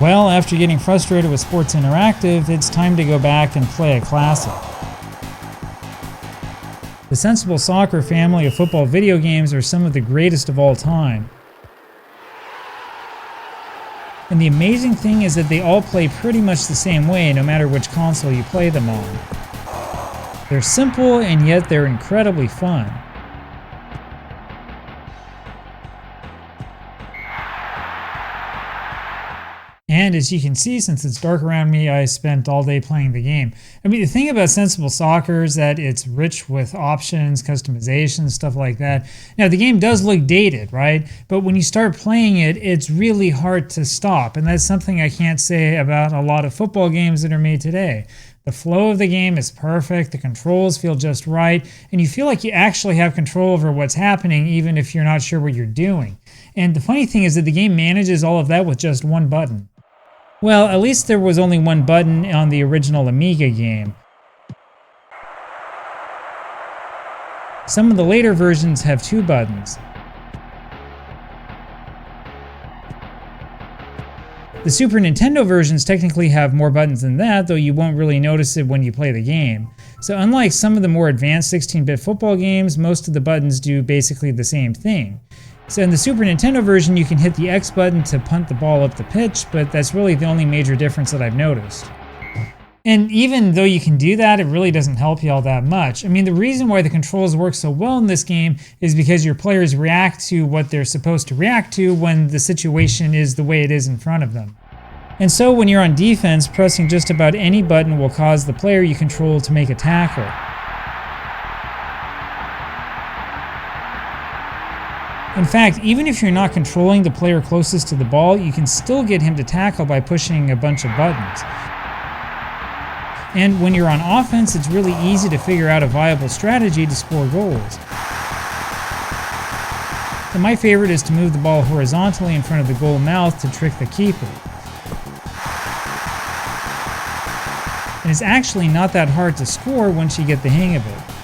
Well, after getting frustrated with Sports Interactive, it's time to go back and play a classic. The Sensible Soccer family of football video games are some of the greatest of all time. And the amazing thing is that they all play pretty much the same way no matter which console you play them on. They're simple and yet they're incredibly fun. And as you can see, since it's dark around me, I spent all day playing the game. I mean, the thing about Sensible Soccer is that it's rich with options, customization, stuff like that. Now, the game does look dated, right? But when you start playing it, it's really hard to stop. And that's something I can't say about a lot of football games that are made today. The flow of the game is perfect, the controls feel just right, and you feel like you actually have control over what's happening even if you're not sure what you're doing. And the funny thing is that the game manages all of that with just one button. Well, at least there was only one button on the original Amiga game. Some of the later versions have two buttons. The Super Nintendo versions technically have more buttons than that, though you won't really notice it when you play the game. So unlike some of the more advanced 16-bit football games, most of the buttons do basically the same thing. So in the Super Nintendo version, you can hit the X button to punt the ball up the pitch, but that's really the only major difference that I've noticed. And even though you can do that, it really doesn't help you all that much. I mean, the reason why the controls work so well in this game is because your players react to what they're supposed to react to when the situation is the way it is in front of them. And so when you're on defense, pressing just about any button will cause the player you control to make a tackle. In fact, even if you're not controlling the player closest to the ball, you can still get him to tackle by pushing a bunch of buttons. And when you're on offense, it's really easy to figure out a viable strategy to score goals. And my favorite is to move the ball horizontally in front of the goal mouth to trick the keeper. And it's actually not that hard to score once you get the hang of it.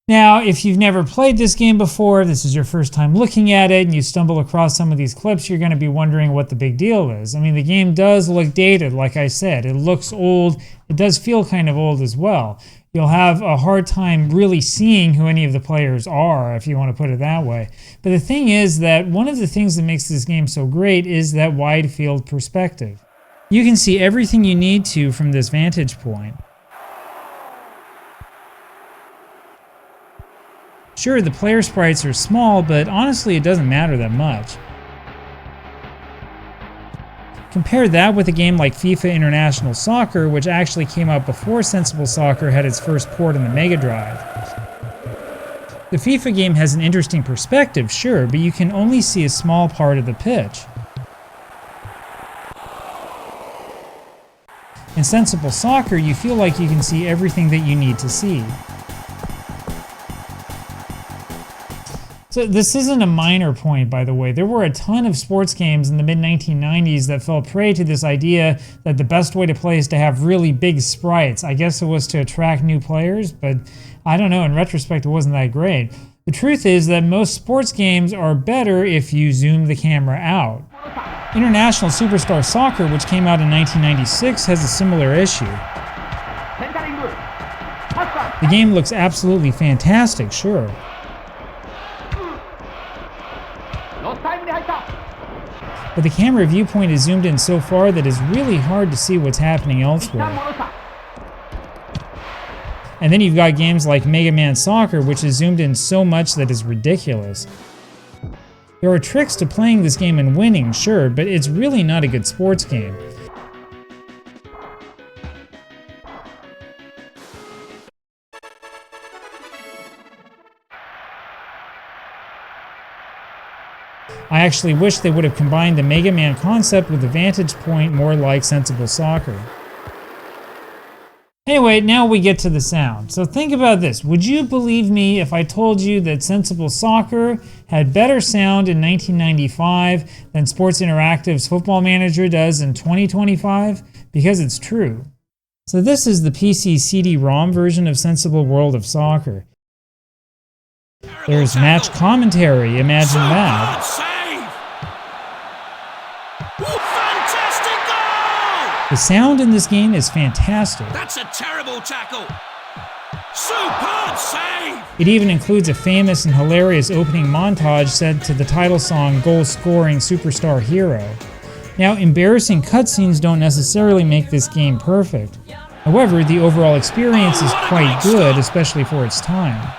Now, if you've never played this game before, this is your first time looking at it, and you stumble across some of these clips, you're going to be wondering what the big deal is. I mean, the game does look dated, like I said. It looks old. It does feel kind of old as well. You'll have a hard time really seeing who any of the players are, if you want to put it that way. But the thing is that one of the things that makes this game so great is that wide field perspective. You can see everything you need to from this vantage point. Sure, the player sprites are small, but honestly it doesn't matter that much. Compare that with a game like FIFA International Soccer, which actually came out before Sensible Soccer had its first port on the Mega Drive. The FIFA game has an interesting perspective, sure, but you can only see a small part of the pitch. In Sensible Soccer, you feel like you can see everything that you need to see. So this isn't a minor point, by the way. There were a ton of sports games in the mid-1990s that fell prey to this idea that the best way to play is to have really big sprites. I guess it was to attract new players, but I don't know, in retrospect it wasn't that great. The truth is that most sports games are better if you zoom the camera out. International Superstar Soccer, which came out in 1996, has a similar issue. The game looks absolutely fantastic, sure. But the camera viewpoint is zoomed in so far that it's really hard to see what's happening elsewhere. And then you've got games like Mega Man Soccer, which is zoomed in so much that it's ridiculous. There are tricks to playing this game and winning, sure, but it's really not a good sports game. I actually wish they would have combined the Mega Man concept with the vantage point more like Sensible Soccer. Anyway, now we get to the sound. So think about this. Would you believe me if I told you that Sensible Soccer had better sound in 1995 than Sports Interactive's Football Manager does in 2025? Because it's true. So this is the PC CD-ROM version of Sensible World of Soccer. There's match commentary, imagine that. Fantastic goal! The sound in this game is fantastic. That's a terrible tackle. Superb save! It even includes a famous and hilarious opening montage set to the title song Goal-Scoring Superstar Hero. Now, embarrassing cutscenes don't necessarily make this game perfect. However, the overall experience is quite good, especially for its time.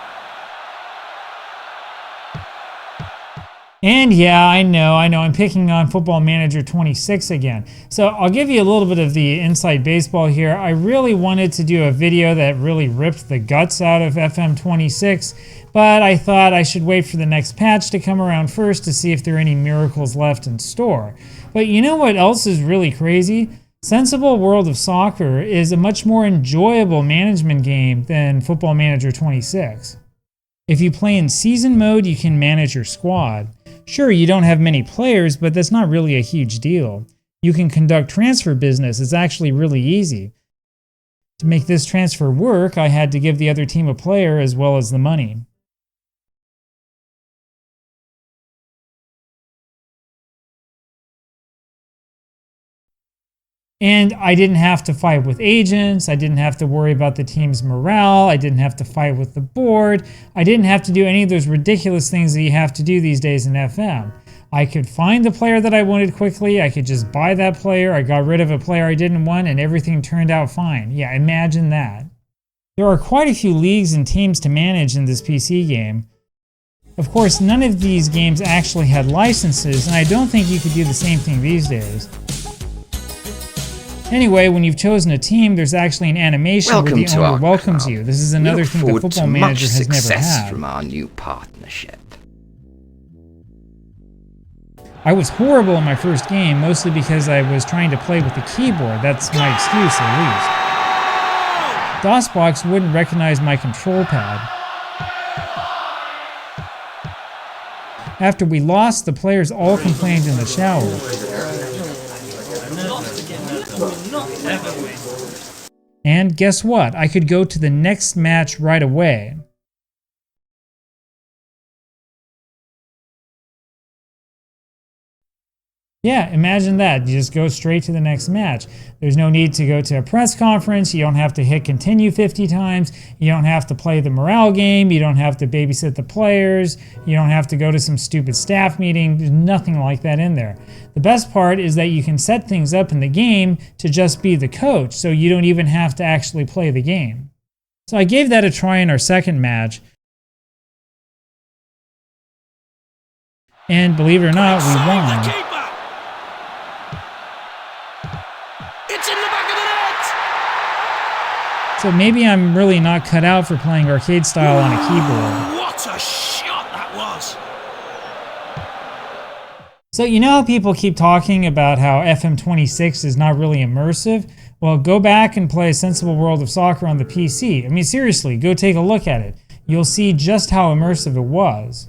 And yeah, I know, I'm picking on Football Manager 26 again. So I'll give you a little bit of the inside baseball here. I really wanted to do a video that really ripped the guts out of FM26, but I thought I should wait for the next patch to come around first to see if there are any miracles left in store. But you know what else is really crazy? Sensible World of Soccer is a much more enjoyable management game than Football Manager 26. If you play in season mode, you can manage your squad. Sure, you don't have many players, but that's not really a huge deal. You can conduct transfer business. It's actually really easy. To make this transfer work, I had to give the other team a player as well as the money. And I didn't have to fight with agents, I didn't have to worry about the team's morale, I didn't have to fight with the board, I didn't have to do any of those ridiculous things that you have to do these days in FM. I could find the player that I wanted quickly, I could just buy that player, I got rid of a player I didn't want, and everything turned out fine. Yeah, imagine that. There are quite a few leagues and teams to manage in this PC game. Of course, none of these games actually had licenses, and I don't think you could do the same thing these days. Anyway, when you've chosen a team, there's actually an animation where the owner welcomes you. This is another thing that Football Manager has never had. From our new partnership. I was horrible in my first game, mostly because I was trying to play with the keyboard. That's my excuse, at least. DOSBox wouldn't recognize my control pad. After we lost, the players all complained in the shower. And guess what? I could go to the next match right away. Yeah, imagine that. You just go straight to the next match. There's no need to go to a press conference. You don't have to hit continue 50 times. You don't have to play the morale game. You don't have to babysit the players. You don't have to go to some stupid staff meeting. There's nothing like that in there. The best part is that you can set things up in the game to just be the coach, so you don't even have to actually play the game. So I gave that a try in our second match. And believe it or not, we won. It's in the back of the net! So maybe I'm really not cut out for playing arcade style on a keyboard. What a shot that was! So you know how people keep talking about how FM26 is not really immersive? Well, go back and play Sensible World of Soccer on the PC. I mean, seriously, go take a look at it. You'll see just how immersive it was.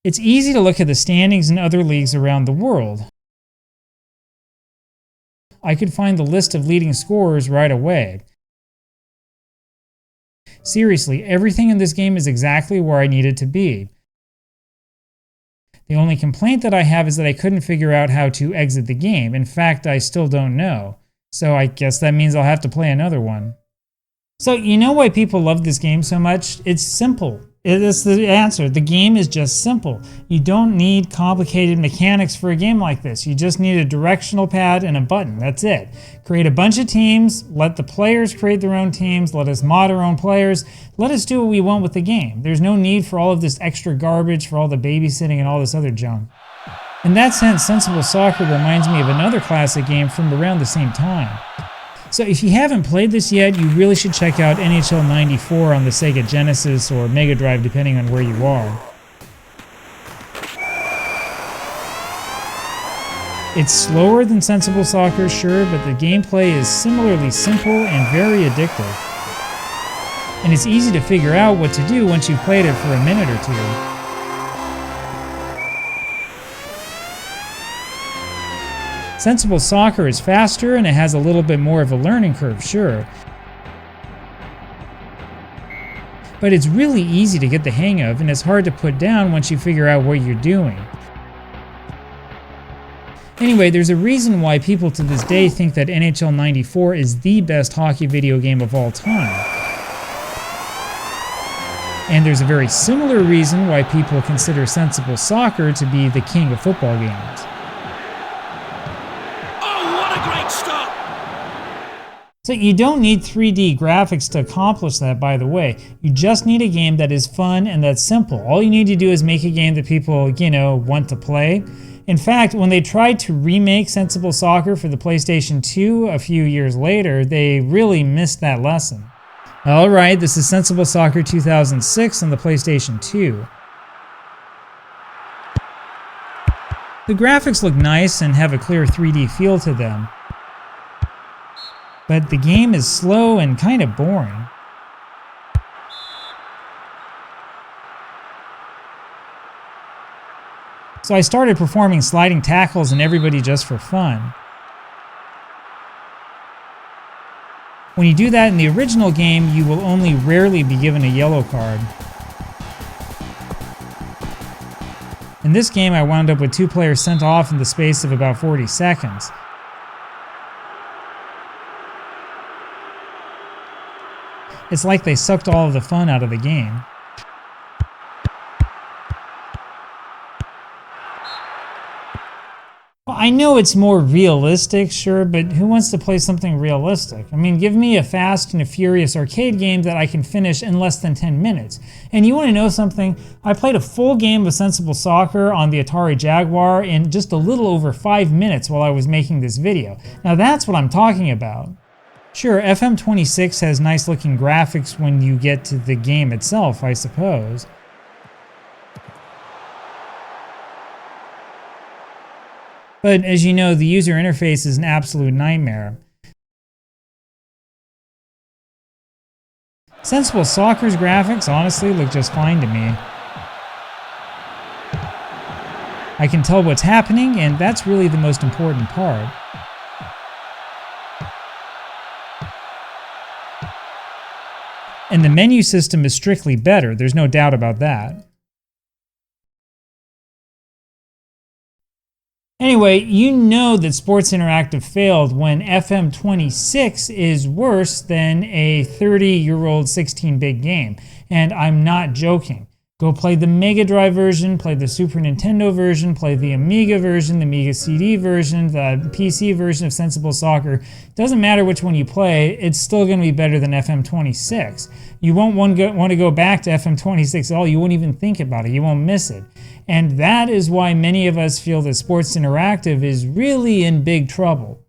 It's easy to look at the standings in other leagues around the world. I could find the list of leading scorers right away. Seriously, everything in this game is exactly where I need it to be. The only complaint that I have is that I couldn't figure out how to exit the game. In fact, I still don't know. So I guess that means I'll have to play another one. So you know why people love this game so much? It's simple. It's the answer. The game is just simple. You don't need complicated mechanics for a game like this. You just need a directional pad and a button. That's it. Create a bunch of teams, let the players create their own teams, let us mod our own players, let us do what we want with the game. There's no need for all of this extra garbage, for all the babysitting and all this other junk. In that sense, Sensible Soccer reminds me of another classic game from around the same time. So if you haven't played this yet, you really should check out NHL 94 on the Sega Genesis or Mega Drive, depending on where you are. It's slower than Sensible Soccer, sure, but the gameplay is similarly simple and very addictive. And it's easy to figure out what to do once you've played it for a minute or two. Sensible Soccer is faster and it has a little bit more of a learning curve, sure. but it's really easy to get the hang of, and it's hard to put down once you figure out what you're doing. Anyway, there's a reason why people to this day think that NHL 94 is the best hockey video game of all time. And there's a very similar reason why people consider Sensible Soccer to be the king of football games. Oh, what a great stop! So you don't need 3D graphics to accomplish that, by the way. You just need a game that is fun and that's simple. All you need to do is make a game that people, want to play. In fact, when they tried to remake Sensible Soccer for the PlayStation 2 a few years later, they really missed that lesson. Alright, this is Sensible Soccer 2006 on the PlayStation 2. The graphics look nice and have a clear 3D feel to them, but the game is slow and kind of boring. So I started performing sliding tackles and everybody just for fun. When you do that in the original game, you will only rarely be given a yellow card. In this game, I wound up with 2 players sent off in the space of about 40 seconds. It's like they sucked all of the fun out of the game. Well, I know it's more realistic, sure, but who wants to play something realistic? I mean, give me a fast and a furious arcade game that I can finish in less than 10 minutes. And you want to know something? I played a full game of Sensible Soccer on the Atari Jaguar in just a little over 5 minutes while I was making this video. Now that's what I'm talking about. Sure, FM26 has nice looking graphics when you get to the game itself, I suppose. But as you know, the user interface is an absolute nightmare. Sensible Soccer's graphics honestly look just fine to me. I can tell what's happening, and that's really the most important part. And the menu system is strictly better, there's no doubt about that. Anyway, you know that Sports Interactive failed when FM26 is worse than a 30-year-old 16-bit game. And I'm not joking. Go play the Mega Drive version, play the Super Nintendo version, play the Amiga version, the Amiga CD version, the PC version of Sensible Soccer. Doesn't matter which one you play, it's still going to be better than FM26. You won't want to go back to FM26 at all. You won't even think about it. You won't miss it. And that is why many of us feel that Sports Interactive is really in big trouble.